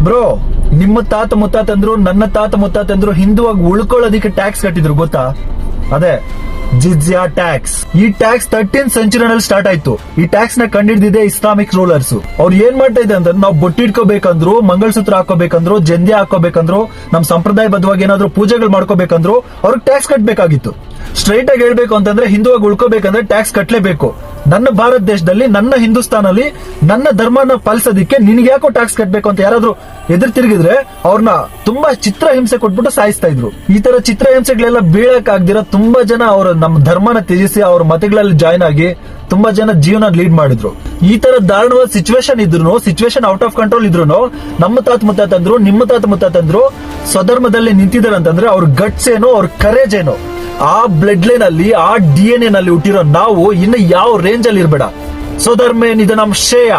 Bro, ನಿಮ್ಮ ತಾತ ಮುತ್ತಾತಂದ್ರು ನನ್ನ ತಾತ ಮುತ್ತಾತಂದ್ರು ಹಿಂದುವಾಗಿ ಉಳ್ಕೊಳ್ಳೋದಿಕ್ಕೆ ಟ್ಯಾಕ್ಸ್ ಕಟ್ಟಿದ್ರು ಗೊತ್ತಾ? ಅದೇ ಜಿಜ್ಯಾ ಟ್ಯಾಕ್ಸ್. ಈ ಟ್ಯಾಕ್ಸ್ 13th ಸೆಂಚುರಿನಲ್ಲಿ ಸ್ಟಾರ್ಟ್ ಆಯ್ತು. ಈ ಟ್ಯಾಕ್ಸ್ ನ ಕಂಡಿಡಿದಿದೆ ಇಸ್ಲಾಮಿಕ್ ರೂಲರ್ಸ್. ಅವ್ರು ಏನ್ ಮಾಡ್ತಾ ಇದೆ ಅಂದ್ರೆ, ನಾವು ಬೊಟ್ಟಿಟ್ಕೋಬೇಕಂದ್ರು, ಮಂಗಳಸೂತ್ರ ಹಾಕೋಬೇಕಂದ್ರು, ಜಂದ್ಯ ಹಾಕೋಬೇಕಂದ್ರು, ನಮ್ ಸಂಪ್ರದಾಯಬದ್ಧವಾಗಿ ಏನಾದ್ರು ಪೂಜೆಗಳು ಮಾಡ್ಕೋಬೇಕಂದ್ರು ಅವ್ರಿಗೆ ಟ್ಯಾಕ್ಸ್ ಕಟ್ಬೇಕಾಗಿತ್ತು. ಸ್ಟ್ರೈಟ್ ಆಗಿ ಹೇಳ್ಬೇಕು ಅಂತಂದ್ರೆ, ಹಿಂದುವಾಗಿ ಉಳ್ಕೋಬೇಕಂದ್ರೆ ಟ್ಯಾಕ್ಸ್ ಕಟ್ಲೇಬೇಕು. ನನ್ನ ಭಾರತ ದೇಶದಲ್ಲಿ, ನನ್ನ ಹಿಂದೂಸ್ತಾನಲ್ಲಿ ನನ್ನ ಧರ್ಮನ ಪಾಲಿಸೋದಿಕ್ಕೆ ನಿನ್ಗೆ ಯಾಕೋ ಟ್ಯಾಕ್ಸ್ ಕಟ್ಬೇಕು ಅಂತ ಯಾರಾದ್ರೂ ಎದುರು ತಿರುಗಿದ್ರೆ ಅವ್ರನ್ನ ತುಂಬಾ ಚಿತ್ರ ಹಿಂಸೆ ಕೊಟ್ಬಿಟ್ಟು ಸಾಯಿಸ್ತಾ ಇದ್ರು. ಈ ತರ ಚಿತ್ರ ಹಿಂಸೆಗಳೆಲ್ಲ ಬೀಳಕ್ ಆಗ್ದಿರ ತುಂಬಾ ಜನ ಅವ್ರ ನಮ್ಮ ಧರ್ಮನ ತ್ಯಜಿಸಿ ಅವ್ರ ಮತಗಳಲ್ಲಿ ಜಾಯ್ನ್ ಆಗಿ ತುಂಬಾ ಜನ ಜೀವನ ಲೀಡ್ ಮಾಡಿದ್ರು. ಈ ತರ ದಾರುಣವಾದ ಸಿಚುವೇಶನ್ ಔಟ್ ಆಫ್ ಕಂಟ್ರೋಲ್ ಇದ್ರು ನಮ್ಮ ತಾತ ಮುತ್ತಾತಂದ್ರು, ನಿಮ್ಮ ತಾತ ಮುತ್ತಾತಂದ್ರು ಸ್ವಧರ್ಮದಲ್ಲಿ ನಿಂತಿದ್ದಾರೆ ಅಂತಂದ್ರೆ ಅವ್ರ ಗಟ್ಸ್ ಏನೋ, ಅವ್ರ ಕರೇಜ್ ಏನೋ. ಆ ಬ್ಲಡ್ ಲೈನ್ ಅಲ್ಲಿ, ಆ DNA ನಲ್ಲಿ ಹುಟ್ಟಿರೋ ನಾವು ಇನ್ನು ಯಾವ ರೇಂಜ್ ಅಲ್ಲಿ ಇರ್ಬೇಡ. ಸ್ವಧರ್ಮ ಏನಿದೆ ನಮ್ ಶ್ರೇಯ.